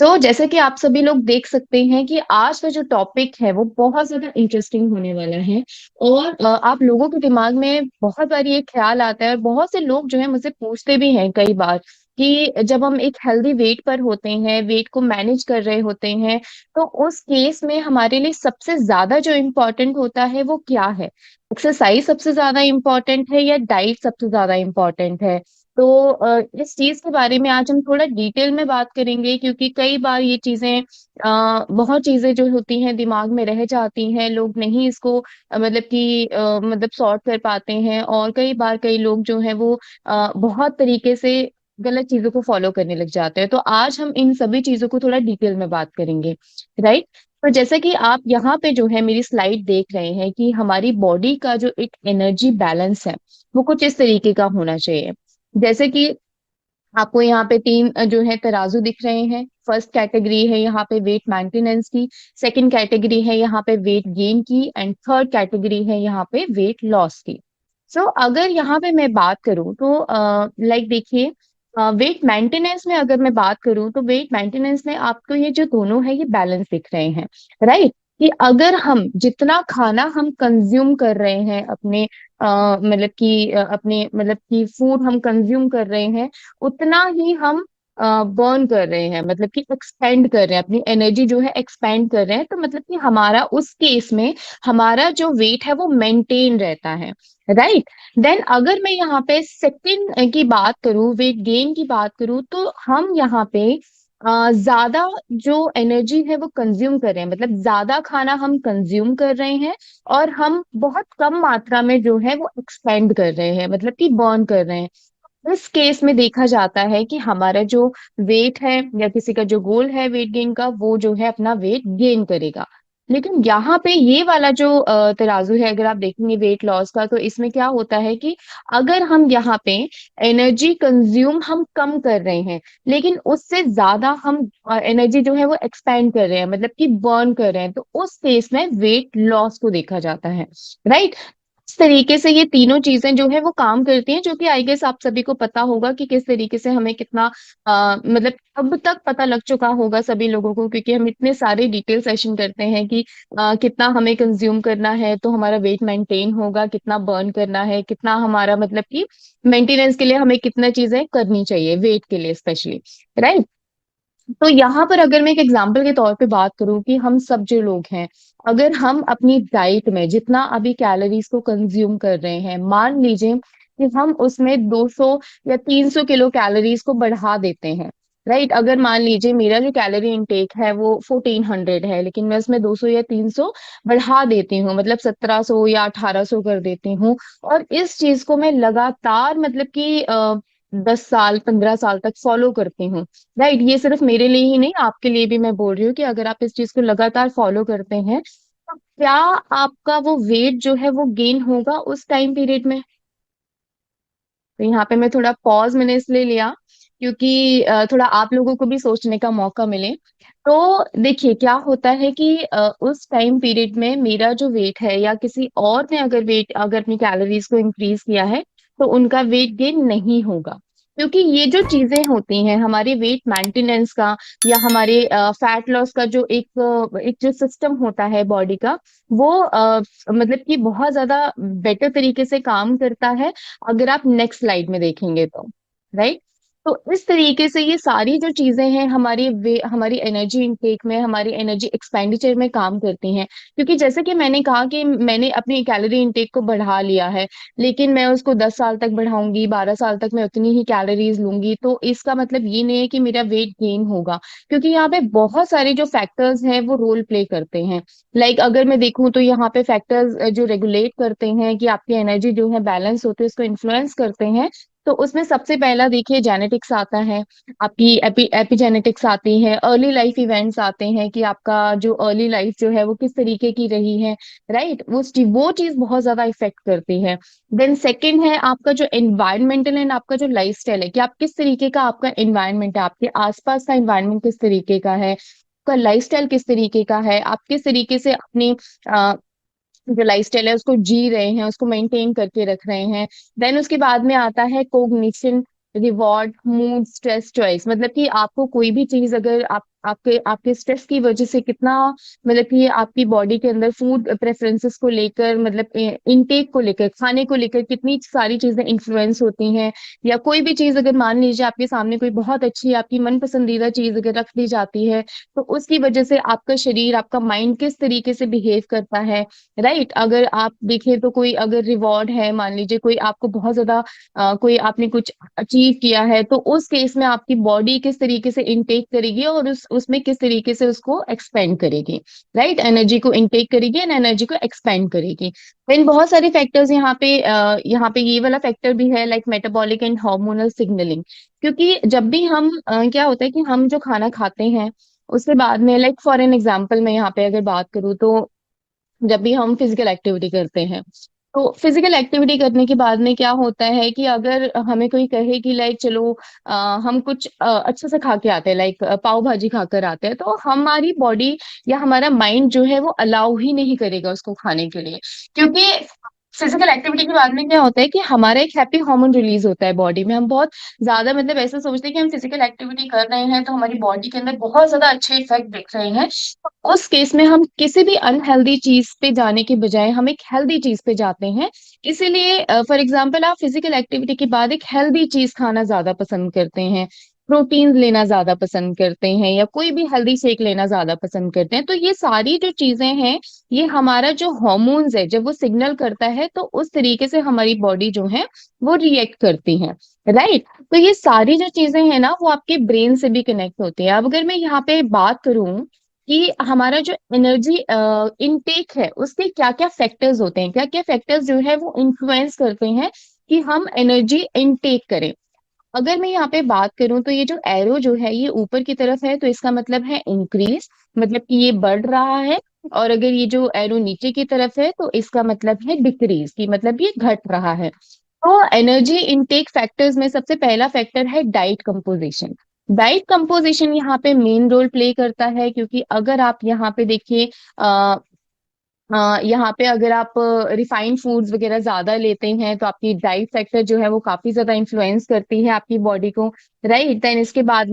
जैसे कि आप सभी लोग देख सकते हैं कि आज का जो टॉपिक है वो बहुत ज्यादा इंटरेस्टिंग होने वाला है। और आप लोगों के दिमाग में बहुत बार ये ख्याल आता है और बहुत से लोग जो है मुझसे पूछते भी हैं कई बार कि जब हम एक हेल्दी वेट पर होते हैं, वेट को मैनेज कर रहे होते हैं, तो उस केस में हमारे लिए सबसे ज्यादा जो इम्पोर्टेंट होता है वो क्या है? एक्सरसाइज सबसे ज्यादा इम्पोर्टेंट है या डाइट सबसे ज्यादा इम्पोर्टेंट है? तो इस चीज के बारे में आज हम थोड़ा डिटेल में बात करेंगे, क्योंकि कई बार ये चीजें बहुत चीजें जो होती हैं दिमाग में रह जाती हैं, लोग नहीं इसको मतलब कि मतलब सॉर्ट कर पाते हैं। और कई बार कई लोग जो है वो बहुत तरीके से गलत चीजों को फॉलो करने लग जाते हैं। तो आज हम इन सभी चीजों को थोड़ा डिटेल में बात करेंगे, राइट? तो जैसे कि आप यहाँ पे जो है मेरी स्लाइड देख रहे हैं कि हमारी बॉडी का जो एक एनर्जी बैलेंस है वो कुछ इस तरीके का होना चाहिए। जैसे कि आपको यहाँ पे तीन जो है तराजू दिख रहे हैं। फर्स्ट कैटेगरी है यहाँ पे वेट मेंटेनेंस की, सेकंड कैटेगरी है यहाँ पे वेट गेन की, एंड थर्ड कैटेगरी है यहाँ पे वेट लॉस की। अगर यहाँ पे मैं बात करूँ तो लाइक देखिए, वेट मेंटेनेंस में अगर मैं बात करूँ तो वेट मेंटेनेंस में आपको ये जो दोनों है ये बैलेंस दिख रहे हैं, राइट? कि अगर हम जितना खाना हम कंज्यूम कर रहे हैं अपने मतलब कि अपने मतलब कि फूड हम कंज्यूम कर रहे हैं, उतना ही हम बर्न कर रहे हैं, मतलब कि एक्सपेंड कर रहे हैं, अपनी एनर्जी जो है एक्सपेंड कर रहे हैं। तो मतलब कि हमारा उस केस में हमारा जो वेट है वो मेंटेन रहता है, राइट? देन अगर मैं यहाँ पे सेकंड की बात करूँ, वेट गेन की बात करूँ, तो हम यहाँ पे ज्यादा जो एनर्जी है वो कंज्यूम कर रहे हैं, मतलब ज्यादा खाना हम कंज्यूम कर रहे हैं और हम बहुत कम मात्रा में जो है वो एक्सपेंड कर रहे हैं, मतलब कि बर्न कर रहे हैं। इस केस में देखा जाता है कि हमारा जो वेट है या किसी का जो गोल है वेट गेन का, वो जो है अपना वेट गेन करेगा। लेकिन यहाँ पे ये वाला जो तराजू है, अगर आप देखेंगे वेट लॉस का, तो इसमें क्या होता है कि अगर हम यहाँ पे एनर्जी कंज्यूम हम कम कर रहे हैं, लेकिन उससे ज्यादा हम एनर्जी जो है वो एक्सपेंड कर रहे हैं, मतलब कि बर्न कर रहे हैं, तो उस केस में वेट लॉस को देखा जाता है, राइट? इस तरीके से ये तीनों चीजें जो है वो काम करती हैं, जो कि आई गेस आप सभी को पता होगा कि किस तरीके से हमें कितना मतलब अब तक पता लग चुका होगा सभी लोगों को, क्योंकि हम इतने सारे डिटेल सेशन करते हैं कि कितना हमें कंज्यूम करना है तो हमारा वेट मेंटेन होगा, कितना बर्न करना है, कितना हमारा मतलब कि मेंटेनेंस के लिए हमें कितना चीजें करनी चाहिए वेट के लिए स्पेशली, राइट? तो यहाँ पर अगर मैं एक एग्जाम्पल के तौर पे बात करूं कि हम सब जो लोग हैं, अगर हम अपनी डाइट में जितना अभी कैलोरीज को कंज्यूम कर रहे हैं, मान लीजिए कि हम उसमें 200 या 300 किलो कैलोरीज को बढ़ा देते हैं, राइट? अगर मान लीजिए मेरा जो कैलोरी इनटेक है वो 1400 है, लेकिन मैं उसमें 200 या 300 बढ़ा देती हूँ, मतलब 1700 या 1800 कर देती हूँ। और इस चीज को मैं लगातार मतलब कि 10 साल 15 साल तक फॉलो करती हूँ, राइट? ये सिर्फ मेरे लिए ही नहीं, आपके लिए भी मैं बोल रही हूँ कि अगर आप इस चीज को लगातार फॉलो करते हैं तो क्या आपका वो वेट जो है वो गेन होगा उस टाइम पीरियड में? तो यहाँ पे मैं थोड़ा पॉज मैंने इसलिए लिया क्योंकि थोड़ा आप लोगों को भी सोचने का मौका मिले। तो देखिए क्या होता है कि उस टाइम पीरियड में मेरा जो वेट है या किसी और ने अगर वेट अगर अपनी कैलोरीज को इंक्रीज किया है, तो उनका वेट गेन नहीं होगा। क्योंकि ये जो चीजें होती हैं हमारे वेट मेंटेनेंस का या हमारे फैट लॉस का जो एक जो सिस्टम होता है बॉडी का, वो मतलब कि बहुत ज्यादा बेटर तरीके से काम करता है अगर आप नेक्स्ट स्लाइड में देखेंगे तो, राइट? तो इस तरीके से ये सारी जो चीजें हैं हमारी वे हमारी एनर्जी इनटेक में, हमारी एनर्जी एक्सपेंडिचर में काम करती हैं। क्योंकि जैसे कि मैंने कहा कि मैंने अपनी कैलोरी इनटेक को बढ़ा लिया है, लेकिन मैं उसको 10 साल तक बढ़ाऊंगी, 12 साल तक मैं उतनी ही कैलोरीज लूंगी, तो इसका मतलब ये नहीं है कि मेरा वेट गेन होगा। क्योंकि यहाँ पे बहुत सारे जो फैक्टर्स हैं वो रोल प्ले करते हैं। अगर मैं देखूं तो यहाँ पे फैक्टर्स जो रेगुलेट करते हैं कि आपकी एनर्जी जो है बैलेंस होती है, उसको इन्फ्लुएंस करते हैं। तो उसमें सबसे पहला देखिए जेनेटिक्स आता है, आपकी एपिजेनेटिक्स आती है, अर्ली लाइफ इवेंट्स आते हैं कि आपका जो अर्ली लाइफ जो है वो किस तरीके की रही है, राइट? वो चीज बहुत ज्यादा इफेक्ट करती है। देन सेकंड है आपका जो एनवायरमेंटल एंड आपका जो लाइफस्टाइल है, कि आप किस तरीके का आपका एनवायरनमेंट है, आपके आसपास का एनवायरनमेंट किस तरीके का है, आपका लाइफस्टाइल किस तरीके का है, आप किस तरीके से अपनी जो लाइफस्टाइल है उसको जी रहे हैं, उसको मेंटेन करके रख रहे हैं। देन उसके बाद में आता है cognition, reward, mood, stress, choice. मतलब कि आपको कोई भी चीज अगर आप आपके आपके स्ट्रेस की वजह से कितना मतलब कि आपकी बॉडी के अंदर फूड प्रेफरेंसेस को लेकर मतलब इनटेक को लेकर खाने को लेकर कितनी सारी चीजें इन्फ्लुएंस होती हैं। या कोई भी चीज अगर मान लीजिए आपके सामने कोई बहुत अच्छी आपकी मन पसंदीदा चीज अगर रख दी जाती है, तो उसकी वजह से आपका शरीर आपका माइंड किस तरीके से बिहेव करता है। राइट, अगर आप देखें तो कोई अगर रिवॉर्ड है, मान लीजिए कोई आपको बहुत ज्यादा कोई आपने कुछ अचीव किया है, तो उस केस में आपकी बॉडी किस तरीके से इनटेक करेगी और उस उसमें किस तरीके से उसको एक्सपेंड करेगी। राइट, एनर्जी को इनटेक करेगी एंड एनर्जी को एक्सपेंड करेगी। इन बहुत सारे फैक्टर्स यहाँ पे ये वाला फैक्टर भी है like metabolic and hormonal signalling. क्योंकि जब भी हम क्या होता है कि हम जो खाना खाते हैं उसके बाद में लाइक फॉर एन एग्जाम्पल मैं यहाँ पे अगर बात करूँ तो जब भी हम फिजिकल एक्टिविटी करते हैं, तो फिजिकल एक्टिविटी करने के बाद में क्या होता है कि अगर हमें कोई कहे कि लाइक चलो हम कुछ अच्छा सा खा के आते हैं, लाइक पाव भाजी खाकर आते हैं, तो हमारी बॉडी या हमारा माइंड जो है वो अलाउ ही नहीं करेगा उसको खाने के लिए। क्योंकि फिजिकल एक्टिविटी के बाद में क्या होता है कि हमारा एक हैप्पी हार्मोन रिलीज होता है बॉडी में। हम बहुत ज्यादा मतलब ऐसा सोचते हैं कि हम फिजिकल एक्टिविटी कर रहे हैं तो हमारी बॉडी के अंदर बहुत ज्यादा अच्छे इफेक्ट दिख रहे हैं। उस केस में हम किसी भी अनहेल्दी चीज पे जाने के बजाय हम एक हेल्दी चीज पे जाते हैं। इसीलिए फॉर एग्जाम्पल आप फिजिकल एक्टिविटी के बाद एक हेल्दी चीज खाना ज्यादा पसंद करते हैं, प्रोटीन लेना ज्यादा पसंद करते हैं, या कोई भी हेल्दी शेक लेना ज्यादा पसंद करते हैं। तो ये सारी जो चीजें हैं, ये हमारा जो हॉर्मोन्स है जब वो सिग्नल करता है तो उस तरीके से हमारी बॉडी जो है वो रिएक्ट करती है। राइट, तो ये सारी जो चीजें हैं ना वो आपके ब्रेन से भी कनेक्ट होती है। अब अगर मैं यहाँ पे बात करूं कि हमारा जो एनर्जी इनटेक है उसके क्या क्या फैक्टर्स होते हैं, क्या क्या फैक्टर्स जो है वो इन्फ्लुएंस करते हैं कि हम एनर्जी इनटेक करें। अगर मैं यहाँ पे बात करूं तो ये जो एरो जो है ये ऊपर की तरफ है तो इसका मतलब है इंक्रीज, मतलब कि ये बढ़ रहा है। और अगर ये जो एरो नीचे की तरफ है तो इसका मतलब है डिक्रीज, की मतलब ये घट रहा है। तो एनर्जी इनटेक फैक्टर्स में सबसे पहला फैक्टर है डाइट कंपोजिशन। डाइट कंपोजिशन यहाँ पे मेन रोल प्ले करता है, क्योंकि अगर आप यहाँ पे देखिए यहाँ पे अगर आप रिफाइंड फूड्स वगैरह ज्यादा लेते हैं तो आपकी डाइट फैक्टर जो है वो काफी ज्यादा इन्फ्लुएंस करती है आपकी बॉडी को। राइट, देन इसके बाद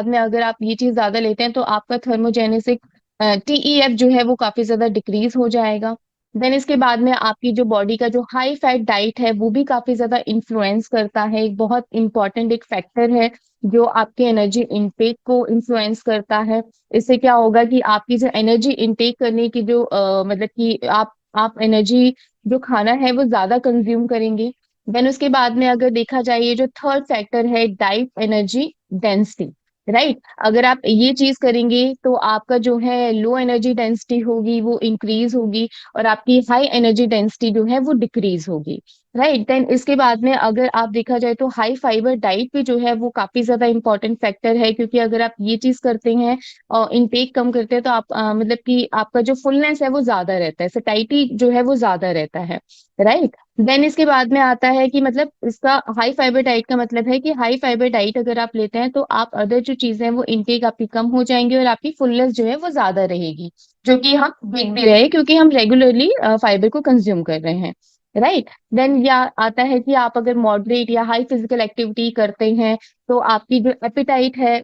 में अगर आप ये चीज ज्यादा लेते हैं तो आपका थर्मोजेनेसिक टीईएफ जो है वो काफी ज्यादा डिक्रीज हो जाएगा। देन इसके बाद में आपकी जो बॉडी का जो हाई फैट डाइट है वो भी काफी ज्यादा इन्फ्लुएंस करता है, एक बहुत इंपॉर्टेंट एक फैक्टर है जो आपके एनर्जी इनटेक को इन्फ्लुएंस करता है। इससे क्या होगा कि आपकी जो एनर्जी इनटेक करने की जो मतलब कि आप एनर्जी जो खाना है वो ज्यादा कंज्यूम करेंगे। देन उसके बाद में अगर देखा जाए ये जो थर्ड फैक्टर है डाइट एनर्जी डेंसिटी। राइट, अगर आप ये चीज करेंगे तो आपका जो है लो एनर्जी डेंसिटी होगी वो इंक्रीज होगी और आपकी हाई एनर्जी डेंसिटी जो है वो डिक्रीज होगी। राइट, देन इसके बाद में अगर आप देखा जाए तो हाई फाइबर डाइट भी जो है वो काफी ज्यादा इंपॉर्टेंट फैक्टर है, क्योंकि अगर आप ये चीज करते हैं और इनटेक कम करते हैं तो आप मतलब कि आपका जो फुलनेस है वो ज्यादा रहता है, सैटिस्फैक्टी जो है वो ज्यादा रहता है। राइट, देन इसके बाद में आता है कि मतलब इसका हाई फाइबर डाइट का मतलब है कि हाई फाइबर डाइट अगर आप लेते हैं तो आप अदर जो चीजें हैं वो इनटेक आपकी कम हो जाएंगी और आपकी फुलनेस जो है वो ज्यादा रहेगी, जो कि हम देख भी रहे हैं क्योंकि हम रेगुलरली फाइबर को कंज्यूम कर रहे हैं। राइट, देन या आता है कि आप अगर मॉडरेट या हाई फिजिकल एक्टिविटी करते हैं तो आपकी जो एपिटाइट है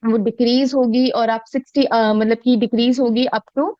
वो डिक्रीज होगी और आप 60 मतलब कि डिक्रीज होगी अप टू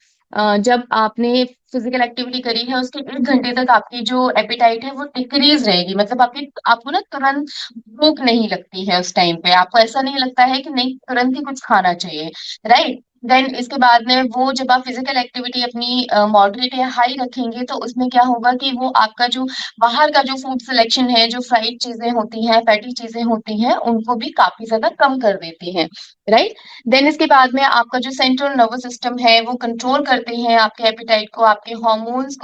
जब आपने फिजिकल एक्टिविटी करी है उसके 1 घंटे तक आपकी जो एपिटाइट है वो डिक्रीज रहेगी। मतलब आपको ना तुरंत भूख नहीं लगती है, उस टाइम पे आपको ऐसा नहीं लगता है कि नहीं तुरंत ही कुछ खाना चाहिए। राइट, देन इसके बाद में वो जब आप फिजिकल एक्टिविटी अपनी मॉडरेट या हाई रखेंगे तो उसमें क्या होगा कि वो आपका जो बाहर का जो फूड सिलेक्शन है, जो फ्राइड चीजें होती हैं, फैटी चीजें होती हैं, उनको भी काफी ज्यादा कम कर देती हैं। राइट, देन इसके बाद में आपका जो सेंट्रल नर्वस सिस्टम है वो कंट्रोल करते हैं आपके एपिटाइट को, आपके हॉर्मोन्स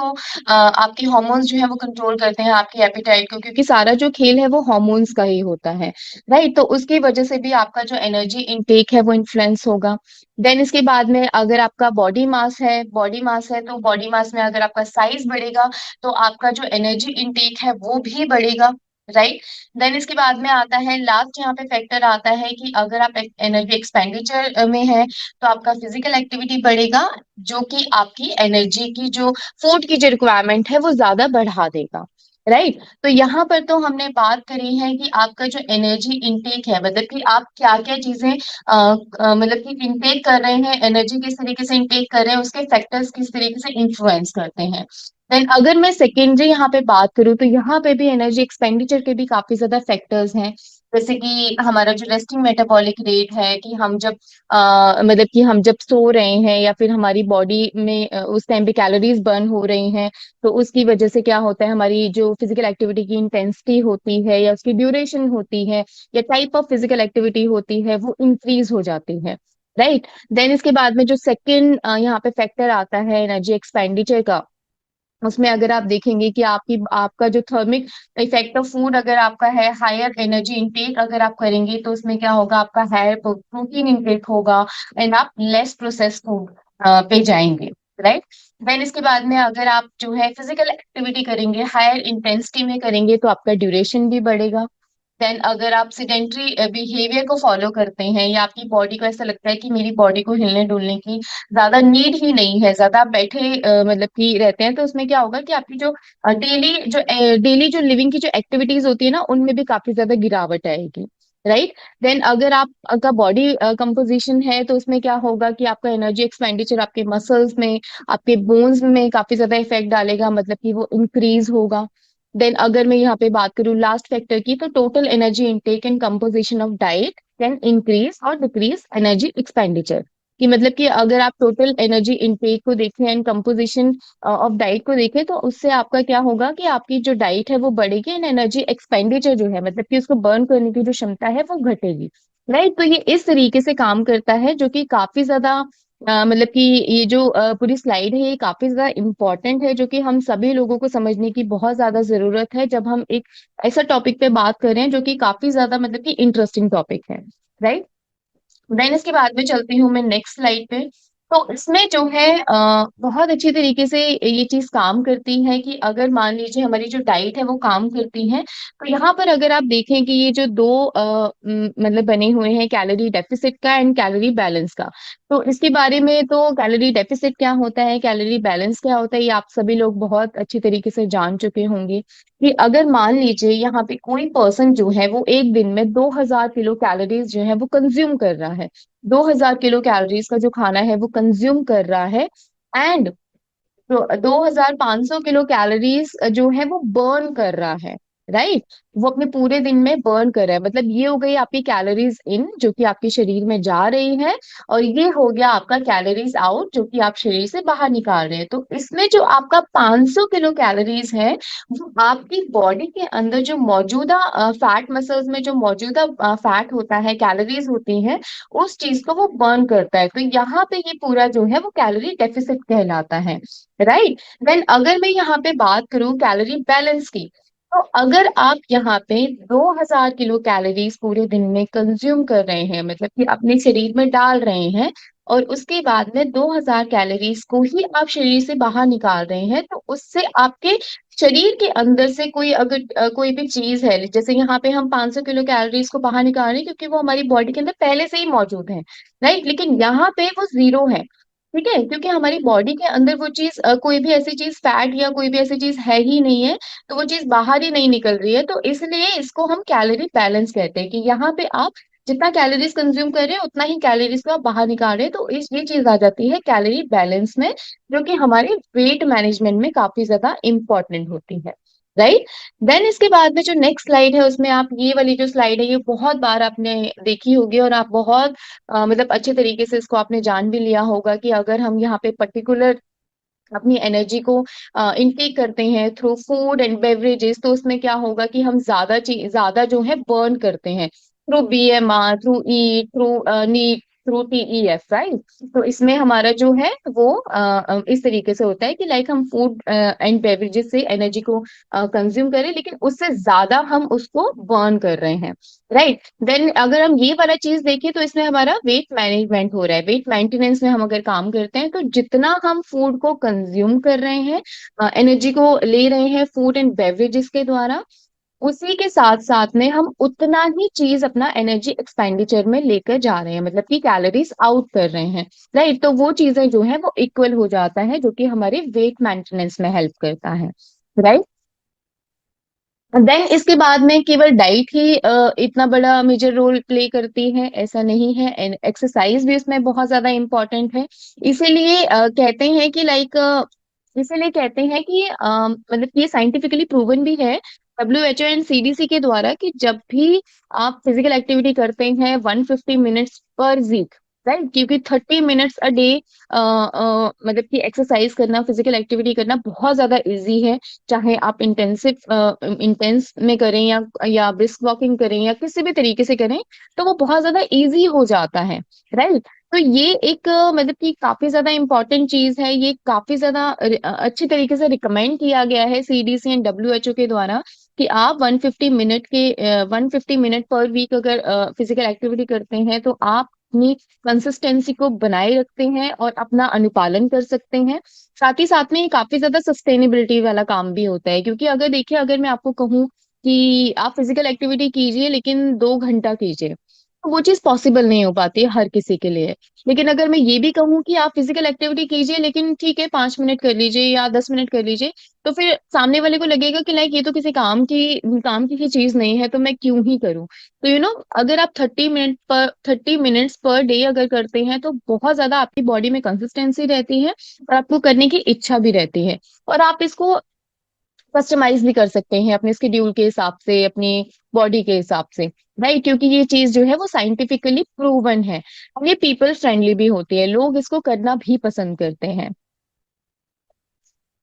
जो है वो कंट्रोल करते हैं आपके एपिटाइट को, क्योंकि सारा जो खेल है वो हॉर्मोन्स का ही होता है। राइट, तो उसकी वजह से भी आपका जो एनर्जी इनटेक है वो इन्फ्लुएंस होगा। देन इसके बाद में अगर आपका बॉडी मास है तो बॉडी मास में अगर आपका साइज बढ़ेगा तो आपका जो एनर्जी इनटेक है वो भी बढ़ेगा। राइट, देन इसके बाद में आता है लास्ट यहाँ पे फैक्टर आता है कि अगर आप एनर्जी एक्सपेंडिचर में है तो आपका फिजिकल एक्टिविटी बढ़ेगा, जो कि आपकी एनर्जी की जो फूड की जो रिक्वायरमेंट है वो ज्यादा बढ़ा देगा। राइट। तो यहाँ पर तो हमने बात करी है कि आपका जो एनर्जी इनटेक है, मतलब कि आप क्या क्या चीजें मतलब कि इनटेक कर रहे हैं, एनर्जी किस तरीके से इनटेक कर रहे हैं, उसके फैक्टर्स किस तरीके से इन्फ्लुएंस करते हैं। देन अगर मैं सेकेंडरी यहाँ पे बात करूँ तो यहाँ पे भी एनर्जी एक्सपेंडिचर के भी काफी ज्यादा फैक्टर्स हैं। जैसे कि हमारा जो रेस्टिंग मेटाबॉलिक रेट है, कि हम जब मतलब कि हम जब सो रहे हैं या फिर हमारी बॉडी में उस टाइम पे कैलोरीज बर्न हो रही हैं, तो उसकी वजह से क्या होता है, हमारी जो फिजिकल एक्टिविटी की इंटेंसिटी होती है या उसकी ड्यूरेशन होती है या टाइप ऑफ फिजिकल एक्टिविटी होती है, वो इंक्रीज हो जाती है। राइट। देन इसके बाद में जो सेकंड यहाँ पे फैक्टर आता है एनर्जी एक्सपेंडिचर का, उसमें अगर आप देखेंगे कि आपकी आपका जो थर्मिक इफेक्ट ऑफ फूड अगर आपका है, हायर एनर्जी इंटेक अगर आप करेंगे, तो उसमें क्या होगा, आपका हायर प्रोटीन इंटेक होगा एंड आप लेस प्रोसेस फूड पे जाएंगे। राइट। देन इसके बाद में अगर आप जो है फिजिकल एक्टिविटी करेंगे, हायर इंटेंसिटी में करेंगे, तो आपका ड्यूरेशन भी बढ़ेगा। देन अगर आप सिडेंट्री बिहेवियर को फॉलो करते हैं, या आपकी बॉडी को ऐसा लगता है कि मेरी बॉडी को हिलने डुलने की ज्यादा नीड ही नहीं है, ज्यादा आप बैठे मतलब कि रहते हैं, तो उसमें क्या होगा कि आपकी जो डेली जो लिविंग की जो एक्टिविटीज होती है ना, उनमें भी काफी ज्यादा गिरावट आएगी। राइट। देन अगर आप का बॉडी कंपोजिशन है, तो उसमें क्या होगा कि आपका एनर्जी एक्सपेंडिचर आपके मसल्स में, आपके बोन्स में काफी ज्यादा इफेक्ट डालेगा, मतलब कि वो इंक्रीज होगा। देन अगर मैं यहाँ पे बात करूँ लास्ट फैक्टर की, तो total energy intake and composition of diet can increase और डिक्रीज एनर्जी एक्सपेंडिचर। कि मतलब कि अगर आप टोटल एनर्जी इनटेक को देखें एंड कंपोजिशन ऑफ डाइट को देखें, तो उससे आपका क्या होगा कि आपकी जो डाइट है वो बढ़ेगी एंड एनर्जी एक्सपेंडिचर जो है, मतलब कि उसको बर्न करने की जो क्षमता है वो घटेगी। राइट। तो ये इस तरीके से काम करता है, जो कि काफी ज्यादा मतलब कि ये जो पूरी स्लाइड है, ये काफी ज्यादा इम्पोर्टेंट है, जो कि हम सभी लोगों को समझने की बहुत ज्यादा जरूरत है, जब हम एक ऐसा टॉपिक पे बात कर रहे हैं जो कि काफी ज्यादा मतलब कि इंटरेस्टिंग टॉपिक है। राइट। देन इसके बाद में चलती हूँ मैं नेक्स्ट स्लाइड पे। तो इसमें जो है बहुत अच्छी तरीके से ये चीज काम करती है, कि अगर मान लीजिए हमारी जो डाइट है वो काम करती है, तो यहाँ पर अगर आप देखें कि ये जो दो मतलब बने हुए हैं, कैलोरी डेफिसिट का एंड कैलोरी बैलेंस का। तो इसके बारे में, तो कैलोरी डेफिसिट क्या होता है, कैलोरी बैलेंस क्या होता है, ये आप सभी लोग बहुत अच्छी तरीके से जान चुके होंगे। कि अगर मान लीजिए यहाँ पे कोई पर्सन जो है वो एक दिन में 2000 किलो कैलोरीज जो है वो कंज्यूम कर रहा है, 2000 किलो कैलोरीज का जो खाना है वो कंज्यूम कर रहा है, एंड तो 2500 किलो कैलोरीज जो है वो बर्न कर रहा है। राइट। वो अपने पूरे दिन में बर्न कर रहा है, मतलब ये हो गई आपकी कैलोरीज इन जो कि आपके शरीर में जा रही है, और ये हो गया आपका कैलोरीज आउट जो कि आप शरीर से बाहर निकाल रहे हैं। तो इसमें जो आपका 500 किलो कैलोरीज है, वो आपकी बॉडी के अंदर जो मौजूदा फैट मसल्स में जो मौजूदा फैट होता है, कैलोरीज होती हैं, उस चीज को वो बर्न करता है। तो यहाँ पे ये पूरा जो है वो कैलोरी डेफिसिट कहलाता है। राइट। देन अगर मैं यहाँ पे बात करूं कैलोरी बैलेंस की, तो अगर आप यहाँ पे 2000 किलो कैलोरीज पूरे दिन में कंज्यूम कर रहे हैं, मतलब कि अपने शरीर में डाल रहे हैं, और उसके बाद में 2000 कैलोरीज को ही आप शरीर से बाहर निकाल रहे हैं, तो उससे आपके शरीर के अंदर से कोई अगर कोई भी चीज है, जैसे यहाँ पे हम 500 किलो कैलोरीज को बाहर निकाल रहे हैं क्योंकि वो हमारी बॉडी के अंदर पहले से ही मौजूद है। राइट। लेकिन यहाँ पे वो जीरो है। ठीक है, क्योंकि हमारी बॉडी के अंदर वो चीज कोई भी ऐसी चीज फैट या कोई भी ऐसी चीज है ही नहीं है, तो वो चीज बाहर ही नहीं निकल रही है, तो इसलिए इसको हम कैलोरी बैलेंस कहते हैं, कि यहाँ पे आप जितना कैलोरीज कंज्यूम कर रहे हैं उतना ही कैलोरीज को आप बाहर निकाल रहे हैं, तो इस ये चीज आ जाती है कैलोरी बैलेंस में, जो कि हमारे वेट मैनेजमेंट में काफी ज्यादा इंपॉर्टेंट होती है। राइट। देन इसके बाद में जो नेक्स्ट स्लाइड है, उसमें आप ये वाली जो स्लाइड है ये बहुत बार आपने देखी होगी, और आप बहुत मतलब अच्छे तरीके से इसको आपने जान भी लिया होगा, कि अगर हम यहाँ पे पर्टिकुलर अपनी एनर्जी को इनटेक करते हैं थ्रू फूड एंड बेवरेजेस, तो उसमें क्या होगा कि हम ज्यादा चीज ज्यादा जो है बर्न करते हैं थ्रू बीएमआर, थ्रू ई, थ्रू नीट, थ्रू टीईएफ। राइट। तो इसमें हमारा जो है वो इस तरीके से होता है कि लाइक हम फूड एंड बेवरेजेस से एनर्जी को कंज्यूम करें, लेकिन उससे ज्यादा हम उसको बर्न कर रहे हैं। राइट। देन अगर हम ये वाला चीज देखें, तो इसमें हमारा वेट मैनेजमेंट हो रहा है, वेट मेंटेनेंस में हम अगर काम करते हैं, तो जितना हम फूड को कंज्यूम कर रहे हैं, एनर्जी को ले रहे हैं फूड एंड बेवरेजेस के द्वारा, उसी के साथ साथ में हम उतना ही चीज अपना एनर्जी एक्सपेंडिचर में लेकर जा रहे हैं, मतलब कि कैलोरीज आउट कर रहे हैं। राइट। तो वो चीजें जो है वो इक्वल हो जाता है, जो कि हमारे वेट मेंटेनेंस में हेल्प करता है। राइट। देन इसके बाद में केवल डाइट ही इतना बड़ा मेजर रोल प्ले करती है, ऐसा नहीं है। एक्सरसाइज भी इसमें बहुत ज्यादा इम्पोर्टेंट है। इसीलिए कहते हैं कि लाइक इसीलिए कहते हैं कि मतलब ये साइंटिफिकली प्रूवन भी है, WHO एंड CDC के द्वारा, कि जब भी आप फिजिकल एक्टिविटी करते हैं 150 मिनट्स पर वीक, राइट, क्योंकि 30 मिनट्स अ डे मतलब कि एक्सरसाइज करना, फिजिकल एक्टिविटी करना बहुत ज्यादा इजी है। चाहे आप इंटेंस में करें या ब्रिस्क वॉकिंग करें या किसी भी तरीके से करें, तो वो बहुत ज्यादा इजी हो जाता है, राइट। तो ये एक मतलब कि काफी ज्यादा इंपॉर्टेंट चीज है, ये काफी ज्यादा अच्छी तरीके से रिकमेंड किया गया है CDC एंड WHO के द्वारा, कि आप 150 मिनट पर वीक अगर फिजिकल एक्टिविटी करते हैं तो आप अपनी कंसिस्टेंसी को बनाए रखते हैं और अपना अनुपालन कर सकते हैं। साथ ही साथ में ये काफी ज्यादा सस्टेनेबिलिटी वाला काम भी होता है, क्योंकि अगर देखिए, अगर मैं आपको कहूँ कि आप फिजिकल एक्टिविटी कीजिए लेकिन 2 घंटा कीजिए, तो वो चीज पॉसिबल नहीं हो पाती है हर किसी के लिए। लेकिन अगर मैं ये भी कहूँ कि आप फिजिकल एक्टिविटी कीजिए लेकिन ठीक है 5 मिनट कर लीजिए या 10 मिनट कर लीजिए, तो फिर सामने वाले को लगेगा कि लाइक ये तो किसी काम की ही चीज नहीं है, तो मैं क्यों ही करूँ। तो अगर आप 30 मिनट्स पर डे अगर करते हैं तो बहुत ज्यादा आपकी बॉडी में कंसिस्टेंसी रहती है और आपको करने की इच्छा भी रहती है। और आप इसको कस्टमाइज भी कर सकते हैं अपने स्केड्यूल के हिसाब से, अपनी बॉडी के हिसाब से, राइट, क्योंकि ये चीज जो है वो साइंटिफिकली प्रूवन है। और ये पीपल फ्रेंडली भी होती है, लोग इसको करना भी पसंद करते हैं।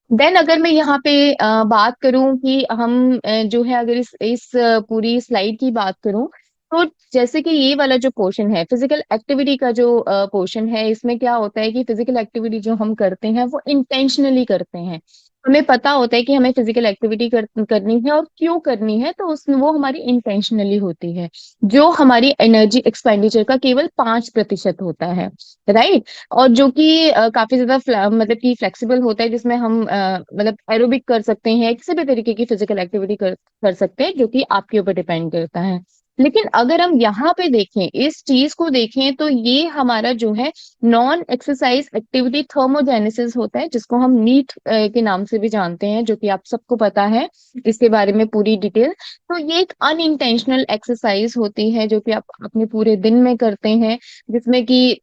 देन अगर मैं यहाँ पे बात करूं कि हम जो है, अगर इस पूरी स्लाइड की बात करूं, तो जैसे कि ये वाला जो पोर्शन है फिजिकल एक्टिविटी का, जो पोर्शन है, इसमें क्या होता है कि फिजिकल एक्टिविटी जो हम करते हैं वो इंटेंशनली करते हैं। हमें पता होता है कि हमें फिजिकल एक्टिविटी करनी है और क्यों करनी है, तो उस वो हमारी इंटेंशनली होती है, जो हमारी एनर्जी एक्सपेंडिचर का केवल 5% होता है, राइट। और जो कि काफी ज्यादा मतलब कि फ्लेक्सिबल होता है, जिसमें हम मतलब एरोबिक कर सकते हैं, किसी भी तरीके की फिजिकल एक्टिविटी कर सकते हैं, जो कि आपके ऊपर डिपेंड करता है। लेकिन अगर हम यहाँ पे देखें, इस चीज को देखें, तो ये हमारा जो है नॉन एक्सरसाइज एक्टिविटी थर्मोजेनेसिस होता है, जिसको हम नीट के नाम से भी जानते हैं, जो कि आप सबको पता है इसके बारे में पूरी डिटेल। तो ये एक अनइंटेंशनल एक्सरसाइज होती है जो कि आप अपने पूरे दिन में करते हैं, जिसमें कि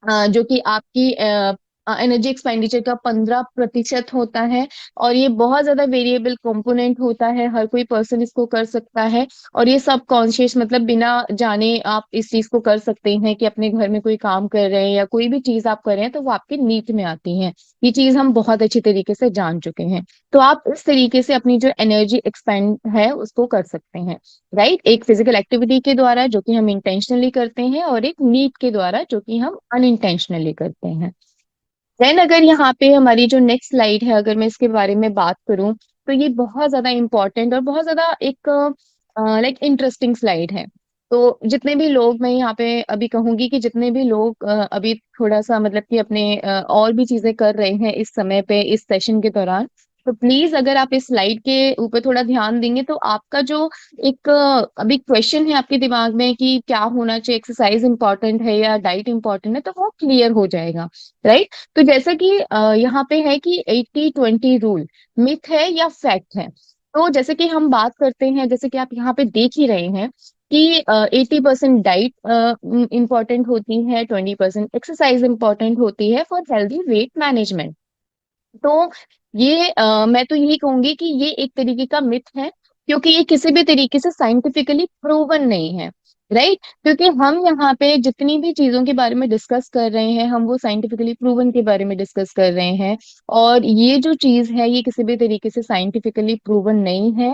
जो कि आपकी एनर्जी एक्सपेंडिचर का 15% होता है। और ये बहुत ज्यादा वेरिएबल कंपोनेंट होता है, हर कोई पर्सन इसको कर सकता है। और ये सब कॉन्शियस, मतलब बिना जाने आप इस चीज को कर सकते हैं कि अपने घर में कोई काम कर रहे हैं या कोई भी चीज आप कर रहे हैं तो वो आपके नीट में आती है। ये चीज हम बहुत अच्छी तरीके से जान चुके हैं। तो आप इस तरीके से अपनी जो एनर्जी एक्सपेंड है उसको कर सकते हैं, राइट, एक फिजिकल एक्टिविटी के द्वारा जो कि हम इंटेंशनली करते हैं, और एक नीड के द्वारा जो कि हम अनइंटेंशनली करते हैं। देन अगर यहाँ पे हमारी जो नेक्स्ट स्लाइड है, अगर मैं इसके बारे में बात करूं, तो ये बहुत ज्यादा इंपॉर्टेंट और बहुत ज्यादा एक लाइक इंटरेस्टिंग स्लाइड है। तो जितने भी लोग, मैं यहाँ पे अभी कहूंगी कि जितने भी लोग अभी थोड़ा सा मतलब कि अपने और भी चीजें कर रहे हैं इस समय पे, इस सेशन के दौरान, तो प्लीज अगर आप इस स्लाइड के ऊपर थोड़ा ध्यान देंगे तो आपका जो एक अभी क्वेश्चन है आपके दिमाग में कि क्या होना चाहिए, एक्सरसाइज इंपॉर्टेंट है या डाइट इंपॉर्टेंट है, तो वो क्लियर हो जाएगा, राइट। तो जैसा कि यहाँ पे है कि 80-20 रूल मिथ है या फैक्ट है। तो जैसे कि हम बात करते हैं, जैसे कि आप यहाँ पे देख ही रहे हैं कि 80% डाइट इंपॉर्टेंट होती है, 20% एक्सरसाइज इंपॉर्टेंट होती है फॉर हेल्दी वेट मैनेजमेंट। तो ये मैं तो यही कहूंगी कि ये एक तरीके का मिथ है, क्योंकि ये किसी भी तरीके से साइंटिफिकली प्रूवन नहीं है, राइट। क्योंकि हम यहाँ पे जितनी भी चीजों के बारे में डिस्कस कर रहे हैं, हम वो साइंटिफिकली प्रूवन के बारे में डिस्कस कर रहे हैं। और ये जो चीज है ये किसी भी तरीके से साइंटिफिकली प्रूवन नहीं है।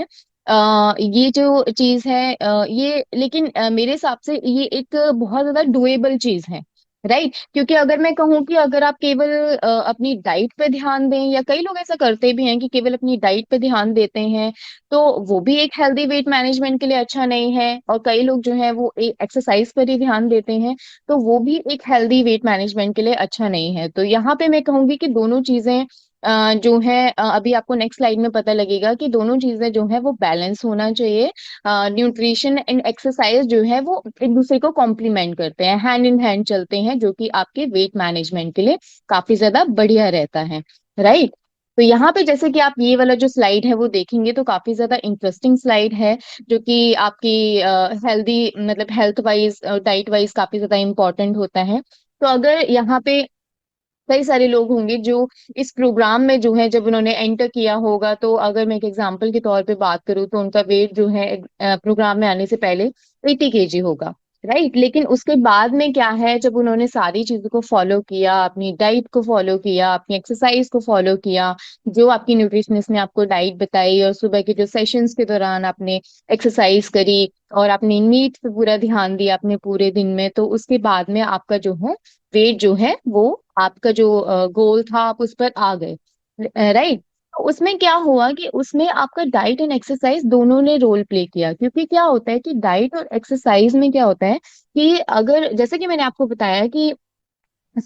ये जो चीज है ये, लेकिन मेरे हिसाब से ये एक बहुत ज्यादा डुएबल चीज है, राइट। क्योंकि अगर मैं कहूँ कि अगर आप केवल अपनी डाइट पे ध्यान दें, या कई लोग ऐसा करते भी हैं कि केवल अपनी डाइट पे ध्यान देते हैं, तो वो भी एक हेल्दी वेट मैनेजमेंट के लिए अच्छा नहीं है। और कई लोग जो है वो एक्सरसाइज पर ही ध्यान देते हैं, तो वो भी एक हेल्दी वेट मैनेजमेंट के लिए अच्छा नहीं है। तो यहाँ पे मैं कहूंगी कि दोनों चीजें जो है अभी आपको नेक्स्ट स्लाइड में पता लगेगा कि दोनों चीजें जो है वो बैलेंस होना चाहिए। न्यूट्रिशन एंड एक्सरसाइज जो है वो एक दूसरे को कॉम्प्लीमेंट करते हैं, हैंड इन हैंड चलते हैं, जो कि आपके वेट मैनेजमेंट के लिए काफी ज्यादा बढ़िया रहता है, राइट। तो यहाँ पे जैसे कि आप ये वाला जो स्लाइड है वो देखेंगे तो काफी ज्यादा इंटरेस्टिंग स्लाइड है, जो कि आपकी हेल्दी मतलब हेल्थ वाइज डाइट वाइज काफी ज्यादा इंपॉर्टेंट होता है। तो अगर यहाँ पे कई सारे लोग होंगे जो इस प्रोग्राम में जो है जब उन्होंने एंटर किया होगा, तो अगर मैं एक एग्जांपल के तौर पे बात करूँ तो उनका वेट जो है प्रोग्राम में आने से पहले 80 केजी होगा, राइट। लेकिन उसके बाद में क्या है, जब उन्होंने सारी चीजों को फॉलो किया, अपनी डाइट को फॉलो किया, अपनी एक्सरसाइज को फॉलो किया, जो आपकी न्यूट्रिशनिस्ट ने आपको डाइट बताई, और सुबह के जो सेशंस के दौरान आपने एक्सरसाइज करी और आपने नीट पे पूरा ध्यान दिया अपने पूरे दिन में, तो उसके बाद में आपका जो है वेट जो है वो आपका जो गोल था आप उस पर आ गए, राइट। तो उसमें क्या हुआ कि उसमें आपका डाइट एंड एक्सरसाइज दोनों ने रोल प्ले किया, क्योंकि क्या होता है कि डाइट और एक्सरसाइज में क्या होता है कि अगर जैसे कि मैंने आपको बताया कि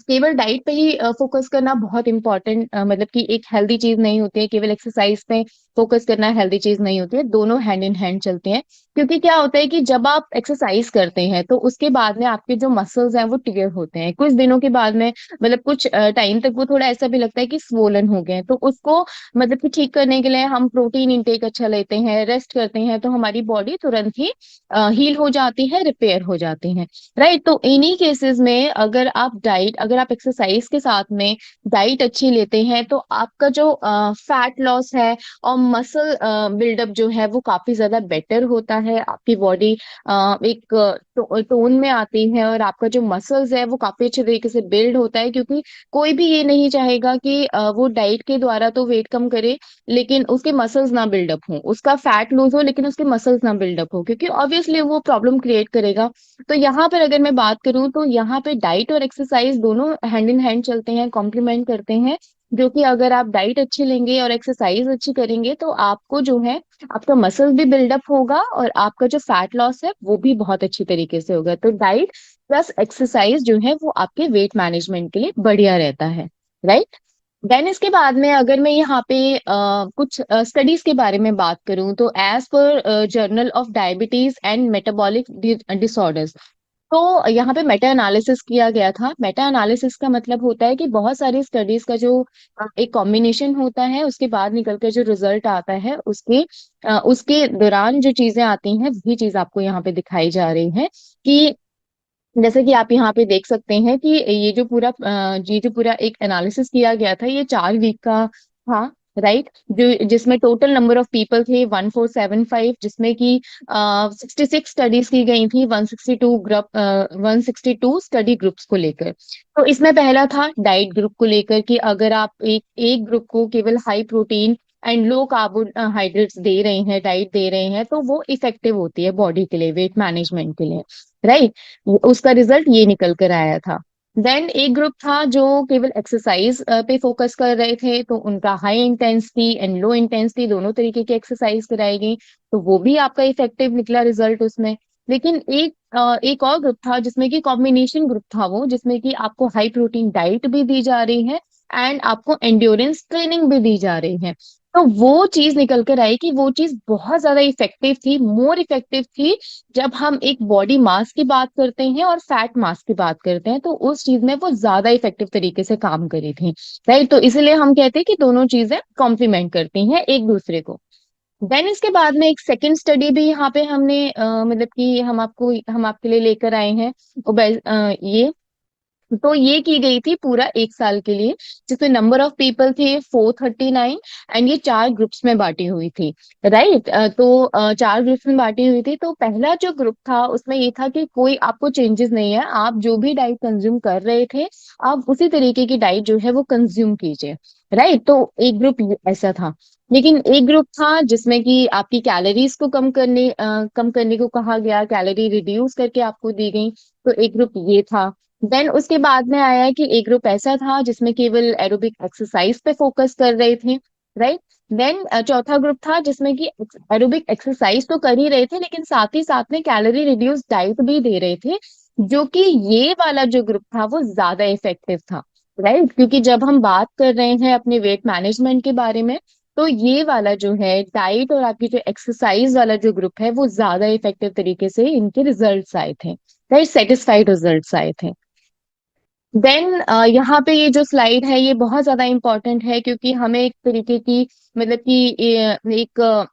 केवल डाइट पे ही फोकस करना बहुत इंपॉर्टेंट मतलब कि एक हेल्दी चीज नहीं होती है, केवल एक्सरसाइज पे फोकस करना हेल्दी चीज नहीं होती है, दोनों हैंड इन हैंड चलते हैं। क्योंकि क्या होता है कि जब आप एक्सरसाइज करते हैं तो उसके बाद में आपके जो मसल्स हैं वो टियर होते हैं, कुछ दिनों के बाद में मतलब कुछ टाइम तक वो थोड़ा ऐसा भी लगता है कि स्वोलन हो गए हैं। तो उसको मतलब कि ठीक करने के लिए हम प्रोटीन इंटेक अच्छा लेते हैं, रेस्ट करते हैं, तो हमारी बॉडी तुरंत ही हील हो जाती है, रिपेयर हो जाती है, राइट। तो इन्हीं केसेस में अगर आप एक्सरसाइज के साथ में डाइट अच्छी लेते हैं तो आपका जो फैट लॉस है और मसल बिल्डअप जो है वो काफी ज्यादा बेटर होता है, आपकी बॉडी एक टोन में आती है, और आपका जो मसल्स है वो काफी अच्छे तरीके से बिल्ड होता है। क्योंकि कोई भी ये नहीं चाहेगा कि वो डाइट के द्वारा तो वेट कम करे लेकिन उसके मसल्स ना बिल्डअप हो, उसका फैट लूज हो लेकिन उसके मसल्स ना बिल्डअप हो, क्योंकि ऑब्वियसली वो प्रॉब्लम क्रिएट करेगा। तो यहाँ पर अगर मैं बात करूँ तो यहाँ पे डाइट और एक्सरसाइज दोनों हैंड इन हैंड चलते हैं, कॉम्प्लीमेंट करते हैं। जो कि अगर आप डाइट अच्छी लेंगे और एक्सरसाइज अच्छी करेंगे तो आपको जो है आपका मसल भी बिल्डअप होगा और आपका जो फैट लॉस है वो भी बहुत अच्छी तरीके से होगा। तो डाइट प्लस एक्सरसाइज जो है वो आपके वेट मैनेजमेंट के लिए बढ़िया रहता है, राइट। देन इसके बाद में अगर मैं यहाँ पे कुछ स्टडीज के बारे में बात करूँ तो as per journal of diabetes and metabolic disorders, तो यहाँ पे मेटा एनालिसिस किया गया था। मेटा एनालिसिस का मतलब होता है कि बहुत सारी स्टडीज का जो एक कॉम्बिनेशन होता है, उसके बाद निकल कर जो रिजल्ट आता है उसके दौरान जो चीजें आती हैं वही चीज आपको यहाँ पे दिखाई जा रही है। कि जैसे कि आप यहाँ पे देख सकते हैं कि ये जो पूरा एक एनालिसिस किया गया था ये 4 वीक का था, राइट। जो जिसमें टोटल नंबर ऑफ पीपल थे 1475, जिसमें कि 66 स्टडीज की गई थी 162 स्टडी ग्रुप्स को लेकर। तो इसमें पहला था डाइट ग्रुप को लेकर कि अगर आप एक ग्रुप को केवल high protein and low carbohydrates दे रहे हैं, डाइट दे रहे हैं, तो वो इफेक्टिव होती है बॉडी के लिए, वेट मैनेजमेंट के लिए, राइट। उसका रिजल्ट ये निकल कर आया था। देन एक ग्रुप था जो केवल एक्सरसाइज पे फोकस कर रहे थे, तो उनका high intensity and low intensity दोनों तरीके की एक्सरसाइज कराई गई, तो वो भी आपका इफेक्टिव निकला रिजल्ट उसमें। लेकिन एक और ग्रुप था जिसमें कि कॉम्बिनेशन ग्रुप था वो, जिसमें कि आपको हाई प्रोटीन डाइट भी दी जा रही है एंड आपको एंड्योरेंस ट्रेनिंग भी दी जा रही है। तो वो चीज निकल कर आई कि वो चीज बहुत ज्यादा इफेक्टिव थी, मोर इफेक्टिव थी जब हम एक बॉडी मास की बात करते हैं और फैट मास की बात करते हैं, तो उस चीज में वो ज्यादा इफेक्टिव तरीके से काम करी थी, राइट। तो इसलिए हम कहते हैं कि दोनों चीजें कॉम्प्लीमेंट करती हैं एक दूसरे को। देन इसके बाद में एक सेकंड स्टडी भी यहाँ पे हमने मतलब कि हम आपके लिए लेकर आए हैं। ये तो ये की गई थी पूरा 1 साल के लिए, जिसमें नंबर ऑफ पीपल थे 439 एंड ये 4 ग्रुप्स में बांटी हुई थी, राइट। तो 4 ग्रुप्स में बांटी हुई थी। तो पहला जो ग्रुप था उसमें ये था कि कोई आपको चेंजेस नहीं है, आप जो भी डाइट कंज्यूम कर रहे थे आप उसी तरीके की डाइट जो है वो कंज्यूम कीजिए, राइट। तो एक ग्रुप ऐसा था। लेकिन एक ग्रुप था जिसमें कि आपकी कैलोरीज को कम करने को कहा गया, कैलोरी रिड्यूस करके आपको दी गई, तो एक ग्रुप ये था। देन उसके बाद में आया है कि एक ग्रुप ऐसा था जिसमें केवल एरोबिक एक्सरसाइज पे फोकस कर रहे थे, राइट। देन चौथा ग्रुप था जिसमें कि एरोबिक एक्सरसाइज तो कर ही रहे थे लेकिन साथ ही साथ में कैलोरी रिड्यूस डाइट भी दे रहे थे, जो कि ये वाला जो ग्रुप था वो ज्यादा इफेक्टिव था, राइट। क्योंकि जब हम बात कर रहे हैं अपने वेट मैनेजमेंट के बारे में, तो ये वाला जो है डाइट और आपकी जो एक्सरसाइज वाला जो ग्रुप है वो ज्यादा इफेक्टिव तरीके से इनके रिजल्ट्स आए थे, राइट, सेटिस्फाइड रिजल्ट्स आए थे। देन यहाँ पे ये जो स्लाइड है ये बहुत ज्यादा इम्पोर्टेंट है, क्योंकि हमें एक तरीके की मतलब कि एक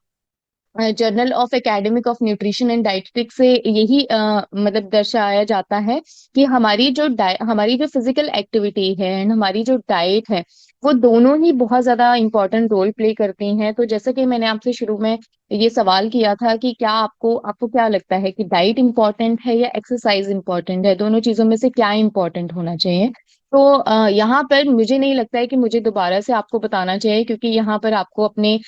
journal of academic of nutrition and dietetics से यही मतलब दर्शाया जाता है कि हमारी जो फिजिकल एक्टिविटी है एंड हमारी जो डाइट है, वो दोनों ही बहुत ज्यादा इंपॉर्टेंट रोल प्ले करती हैं। तो जैसे कि मैंने आपसे शुरू में ये सवाल किया था कि क्या आपको क्या लगता है कि डाइट इंपॉर्टेंट है या एक्सरसाइज इंपॉर्टेंट है, दोनों चीजों में से क्या इंपॉर्टेंट होना चाहिए। तो यहाँ पर मुझे नहीं लगता है कि मुझे दोबारा से आपको बताना चाहिए, क्योंकि यहाँ पर आपको अपने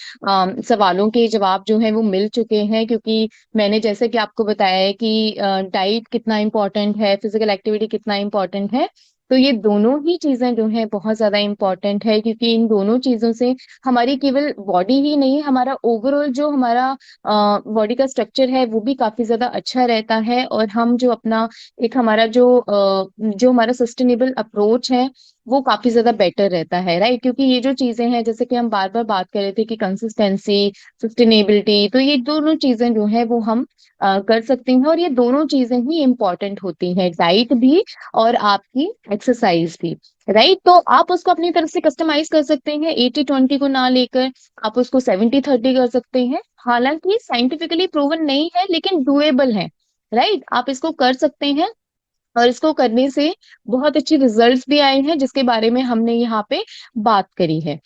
सवालों के जवाब जो है वो मिल चुके हैं। क्योंकि मैंने जैसे कि आपको बताया है कि डाइट कितना इम्पोर्टेंट है, फिजिकल एक्टिविटी कितना इम्पोर्टेंट है। तो ये दोनों ही चीजें जो है बहुत ज्यादा इम्पोर्टेंट है, क्योंकि इन दोनों चीजों से हमारी केवल बॉडी ही नहीं, हमारा ओवरऑल जो हमारा बॉडी का स्ट्रक्चर है वो भी काफी ज्यादा अच्छा रहता है। और हम जो अपना एक हमारा जो हमारा सस्टेनेबल अप्रोच है वो काफी ज्यादा बेटर रहता है, राइट। क्योंकि ये जो चीजें हैं, जैसे कि हम बार बार बात कर रहे थे कि कंसिस्टेंसी, सस्टेनेबिलिटी, तो ये दोनों चीजें जो है वो हम कर सकते हैं। और ये दोनों चीजें ही इम्पोर्टेंट होती हैं, डाइट भी और आपकी एक्सरसाइज भी, राइट। तो आप उसको अपनी तरफ से कस्टमाइज कर सकते हैं, 80-20 को ना लेकर आप उसको 70-30 कर सकते हैं। हालांकि साइंटिफिकली प्रूवन नहीं है, लेकिन डुएबल है, राइट। आप इसको कर सकते हैं और इसको करने से बहुत अच्छे रिजल्ट्स भी आए हैं, जिसके बारे में हमने यहाँ पे बात करी है।